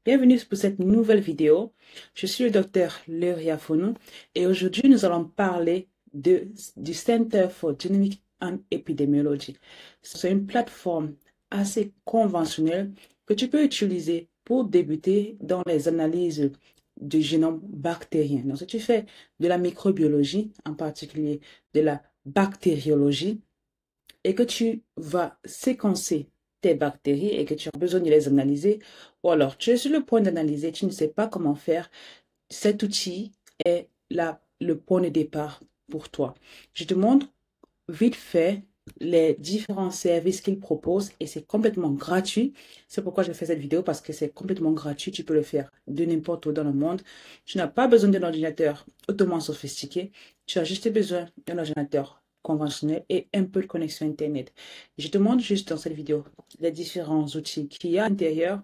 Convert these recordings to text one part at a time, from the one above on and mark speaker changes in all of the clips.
Speaker 1: Bienvenue pour cette nouvelle vidéo. Je suis le docteur Leria Fonou et aujourd'hui nous allons parler du Center for Genomics and Epidemiology. C'est une plateforme assez conventionnelle que tu peux utiliser pour débuter dans les analyses du génome bactérien. Donc si tu fais de la microbiologie, en particulier de la bactériologie, et que tu vas séquencer tes bactéries et que tu as besoin de les analyser, ou alors tu es sur le point d'analyser, tu ne sais pas comment faire, cet outil est le point de départ pour toi. Je te montre vite fait les différents services qu'il propose et c'est complètement gratuit. C'est pourquoi je fais cette vidéo parce que c'est complètement gratuit. Tu peux le faire de n'importe où dans le monde. Tu n'as pas besoin d'un ordinateur hautement sophistiqué. Tu as juste besoin d'un ordinateur conventionnel et un peu de connexion Internet. Je te montre juste dans cette vidéo les différents outils qu'il y a à l'intérieur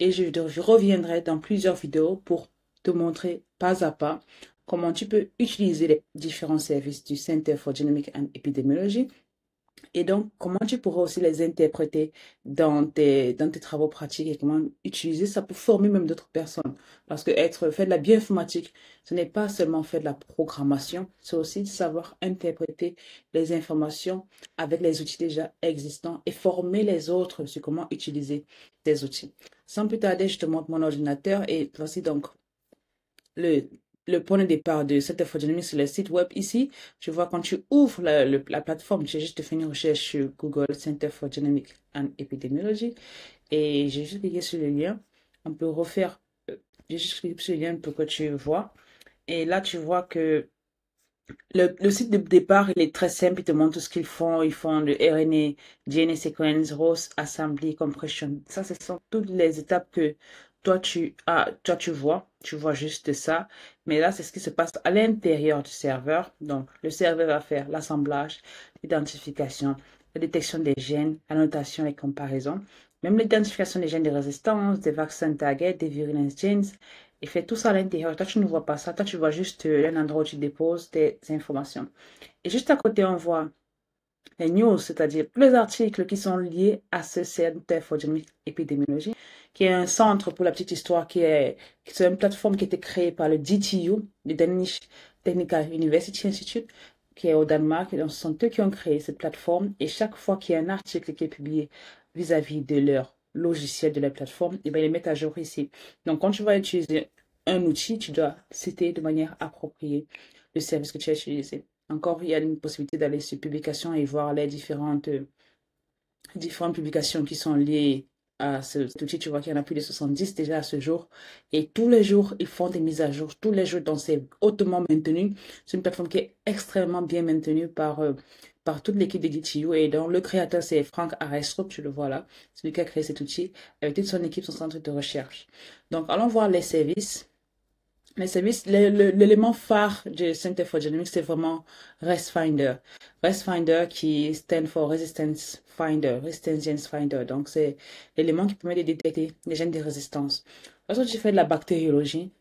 Speaker 1: et je reviendrai dans plusieurs vidéos pour te montrer pas à pas comment tu peux utiliser les différents services du Center for Genomics and Epidemiology et donc comment tu pourras aussi les interpréter dans tes travaux pratiques et comment utiliser ça pour former même d'autres personnes. Parce que faire de la bioinformatique, ce n'est pas seulement faire de la programmation, c'est aussi de savoir interpréter les informations avec les outils déjà existants et former les autres sur comment utiliser ces outils. Sans plus tarder, je te montre mon ordinateur et voici donc le, le point de départ de cette infodynémie sur le site web ici. Tu vois, quand tu ouvres la plateforme, tu as juste fait une recherche sur Google Center for Genomics and Epidemiology et j'ai juste cliqué sur le lien. On peut refaire, j'ai juste cliqué sur le lien pour que tu vois. Et là, tu vois que le site de départ, il est très simple. Il te montre tout ce qu'ils font. Ils font le RNA, DNA sequence, Ross assembly, compression. Ça, ce sont toutes les étapes que toi, tu vois. Tu vois juste ça. Mais là, c'est ce qui se passe à l'intérieur du serveur. Donc, le serveur va faire l'assemblage, l'identification, la détection des gènes, annotation et comparaison. Même l'identification des gènes de résistance, des vaccins target, des virulence genes. Il fait tout ça à l'intérieur. Toi, tu ne vois pas ça. Toi, tu vois juste un endroit où tu déposes tes informations. Et juste à côté, on voit les news, c'est-à-dire tous les articles qui sont liés à ce Center for Genomics Epidemiology, qui est un centre pour la petite histoire, c'est une plateforme qui a été créée par le DTU, le Danish Technical University Institute, qui est au Danemark. Et donc, ce sont eux qui ont créé cette plateforme. Et chaque fois qu'il y a un article qui est publié vis-à-vis de leur logiciel de la plateforme, et bien, ils les mettent à jour ici. Donc, quand tu vas utiliser un outil, tu dois citer de manière appropriée le service que tu as utilisé. Encore, il y a une possibilité d'aller sur publication et voir les différentes publications qui sont liées à cet outil. Tu vois qu'il y en a plus de 70 déjà à ce jour. Et tous les jours, ils font des mises à jour. Tous les jours, donc c'est hautement maintenu. C'est une plateforme qui est extrêmement bien maintenue par toute l'équipe de DTU. Et donc, le créateur, c'est Frank Arestrup, tu le vois là. C'est lui qui a créé cet outil avec toute son équipe, son centre de recherche. Donc, allons voir les services. Les services, l'élément phare du Center for Genomics, c'est vraiment ResFinder. ResFinder qui stand for Resistance Finder, Resistance Genes Finder. Donc, c'est l'élément qui permet de détecter les gènes de résistance. Lorsque tu fais de la bactériologie,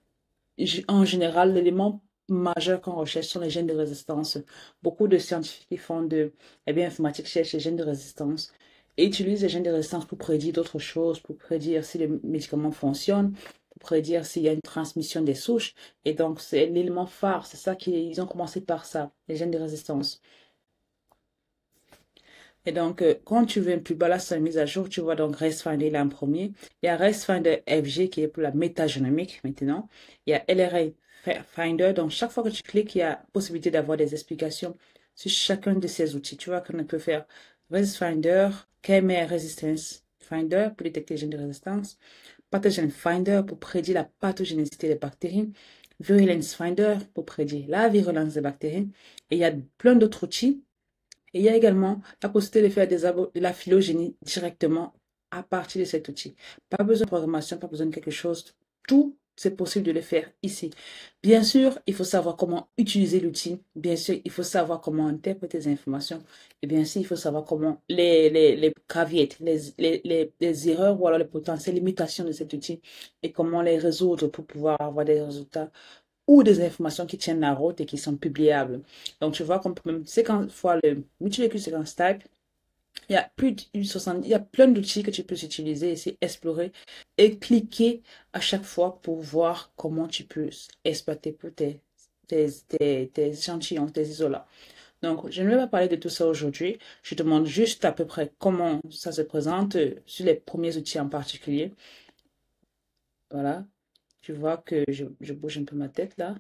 Speaker 1: en général, l'élément majeur qu'on recherche sont les gènes de résistance. Beaucoup de scientifiques qui font de la bioinformatique cherchent les gènes de résistance et utilisent les gènes de résistance pour prédire d'autres choses, pour prédire si le médicament fonctionne, pour prédire s'il y a une transmission des souches. Et donc, c'est l'élément phare. C'est ça qu'ils ont commencé par ça, les gènes de résistance. Et donc, quand tu veux plus bas là, sur la mise à jour, tu vois donc ResFinder là en premier. Il y a ResFinder FG qui est pour la métagénomique maintenant. Il y a LRA Finder. Donc, chaque fois que tu cliques, il y a possibilité d'avoir des explications sur chacun de ces outils. Tu vois qu'on peut faire ResFinder, KMR Resistance Finder pour détecter les gènes de résistance, Pathogen Finder pour prédire la pathogénicité des bactéries, Virulence Finder pour prédire la virulence des bactéries. Et il y a plein d'autres outils. Et il y a également la possibilité de faire de la phylogénie directement à partir de cet outil. Pas besoin de programmation, pas besoin de quelque chose. Tout, c'est possible de le faire ici. Bien sûr, il faut savoir comment utiliser l'outil. Bien sûr, il faut savoir comment interpréter les informations. Et bien sûr, il faut savoir comment les caveats, les erreurs ou alors les potentielles limitations de cet outil et comment les résoudre pour pouvoir avoir des résultats ou des informations qui tiennent la route et qui sont publiables. Donc, tu vois qu'on peut même séquence, fois le multi-séquence type, Il y a plus de 60, il y a plein d'outils que tu peux utiliser, essayer explorer et cliquer à chaque fois pour voir comment tu peux exploiter pour tes échantillons, tes isolats. Donc, je ne vais pas parler de tout ça aujourd'hui. Je te montre juste à peu près comment ça se présente sur les premiers outils en particulier. Voilà. Tu vois que je bouge un peu ma tête là.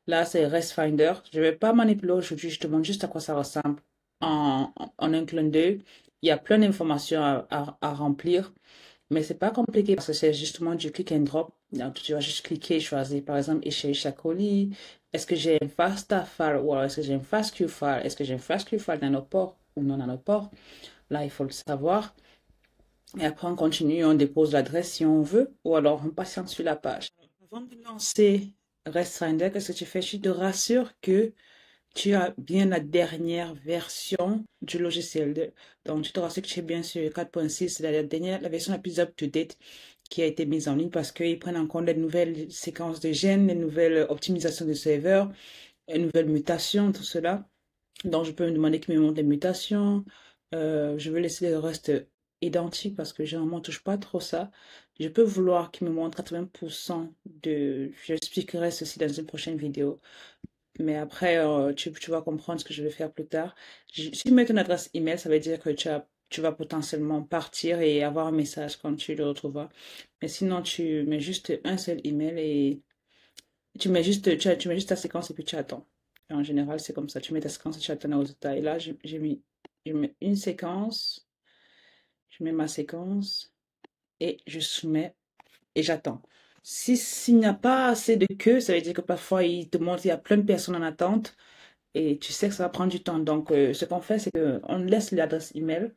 Speaker 1: Là, c'est RestFinder. Je ne vais pas manipuler aujourd'hui, je te montre juste à quoi ça ressemble en un clin d'œil. Il y a plein d'informations à remplir, mais c'est pas compliqué parce que c'est justement du click and drop. Donc, tu vas juste cliquer et choisir, par exemple, écheler chaque colis. Est-ce que j'ai un FASTA file ou alors est-ce que j'ai un FASTQ file? Est-ce que j'ai un FASTQ file dans nos ports ou non dans nos ports? Là, il faut le savoir. Et après, on continue, on dépose l'adresse si on veut, ou alors on patiente sur la page. Avant de lancer RestFinder, qu'est-ce que tu fais? Tu te rassures que tu as bien la dernière version du logiciel. Donc, tu te rassures que tu es bien sur 4.6, c'est la version la plus up-to-date qui a été mise en ligne parce qu'ils prennent en compte les nouvelles séquences de gènes, les nouvelles optimisations de serveurs, les nouvelles mutations, tout cela. Donc, je peux me demander qu'il me montre les mutations. Je vais laisser le reste identique parce que généralement, on ne touche pas trop ça. Je peux vouloir qu'il me montre 80% de... J'expliquerai ceci dans une prochaine vidéo. Mais après, tu vas comprendre ce que je vais faire plus tard. Si tu mets ton adresse email, ça veut dire que tu vas potentiellement partir et avoir un message quand tu le retrouveras. Mais sinon, tu mets juste un seul email et tu mets juste ta séquence et puis tu attends. Et en général, c'est comme ça. Tu mets ta séquence et tu attends les résultats. Et là, je mets une séquence, je mets ma séquence et je soumets et j'attends. Si, s'il n'y a pas assez de queue, ça veut dire que parfois, il te montre qu'il y a plein de personnes en attente et tu sais que ça va prendre du temps. Donc, ce qu'on fait, c'est qu'on laisse l'adresse email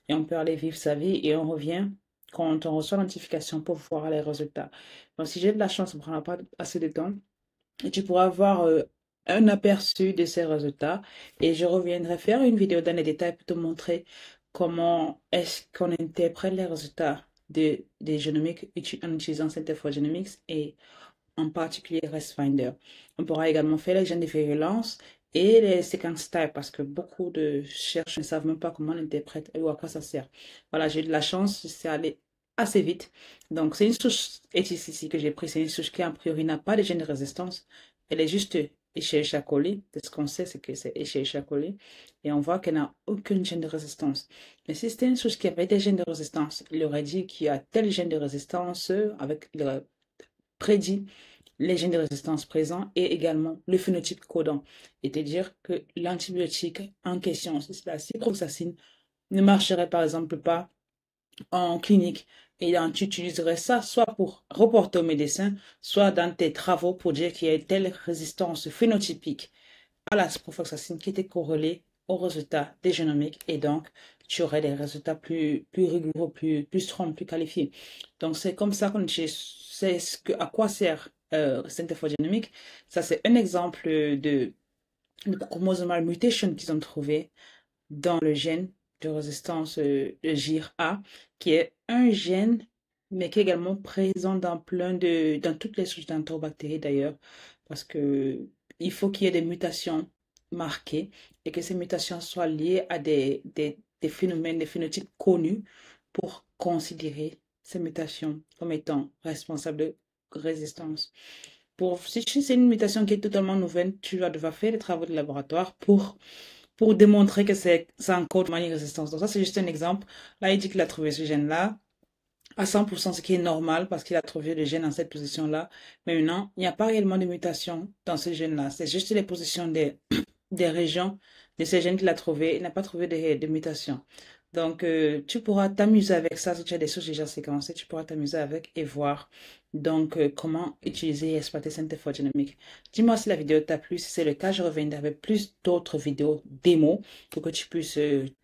Speaker 1: et on peut aller vivre sa vie et on revient quand on reçoit la notification pour voir les résultats. Donc, si j'ai de la chance, ça ne prendra pas assez de temps et tu pourras avoir un aperçu de ces résultats. Et je reviendrai faire une vidéo dans les détails pour te montrer comment est-ce qu'on interprète les résultats des génomiques en utilisant Center for Genomics et en particulier RestFinder. On pourra également faire les gènes de virulence et les séquences type parce que beaucoup de chercheurs ne savent même pas comment on interprète ou à quoi ça sert. Voilà, j'ai eu de la chance, c'est allé assez vite. Donc, c'est une souche ici que j'ai pris. C'est une souche qui, a priori, n'a pas de gène de résistance. Elle est juste Escherichia coli. Ce qu'on sait, c'est que c'est Escherichia coli. Et on voit qu'elle n'a aucun gène de résistance. Mais si c'était une souche qui avait des gènes de résistance, il aurait dit qu'il y a tel gène de résistance avec le prédit les gènes de résistance présents et également le phénotype codant. C'est-à-dire que l'antibiotique en question, c'est la ciprofloxacine, ne marcherait par exemple pas en clinique. Et donc, tu utiliserais ça soit pour reporter au médecin, soit dans tes travaux pour dire qu'il y a telle résistance phénotypique à la ciprofloxacine qui était corrélée aux résultats des génomiques et donc tu aurais des résultats plus rigoureux, plus strong, plus qualifiés. Donc c'est comme ça qu'on sait à quoi sert Center for Genomics. Ça c'est un exemple de chromosomal mutation qu'ils ont trouvé dans le gène de résistance de GIR-A, qui est un gène, mais qui est également présent dans toutes les souches d'enterobactéries d'ailleurs, parce que il faut qu'il y ait des mutations marquées et que ces mutations soient liées à des phénomènes, des phénotypes connus pour considérer ces mutations comme étant responsables de résistance. Si c'est une mutation qui est totalement nouvelle, tu vas devoir faire des travaux de laboratoire pour démontrer que c'est encore de manière résistance. Donc ça, c'est juste un exemple. Là, il dit qu'il a trouvé ce gène-là à 100%, ce qui est normal parce qu'il a trouvé le gène dans cette position-là. Mais maintenant, il n'y a pas réellement de mutation dans ce gène-là. C'est juste les positions des régions de ces gènes qu'il a trouvé. Il n'a pas trouvé de mutation. Donc, tu pourras t'amuser avec ça si tu as des souches déjà séquencées. Tu pourras t'amuser avec et voir donc comment utiliser et exploiter Center for Genomics. Dis-moi si la vidéo t'a plu. Si c'est le cas, je reviendrai avec plus d'autres vidéos démos pour que tu puisses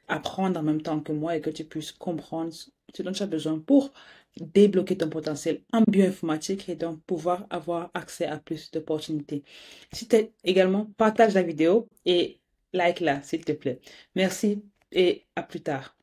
Speaker 1: apprendre en même temps que moi et que tu puisses comprendre ce dont tu as besoin pour débloquer ton potentiel en bioinformatique et donc pouvoir avoir accès à plus d'opportunités. Si tu également, partage la vidéo et like-la, s'il te plaît. Merci et à plus tard.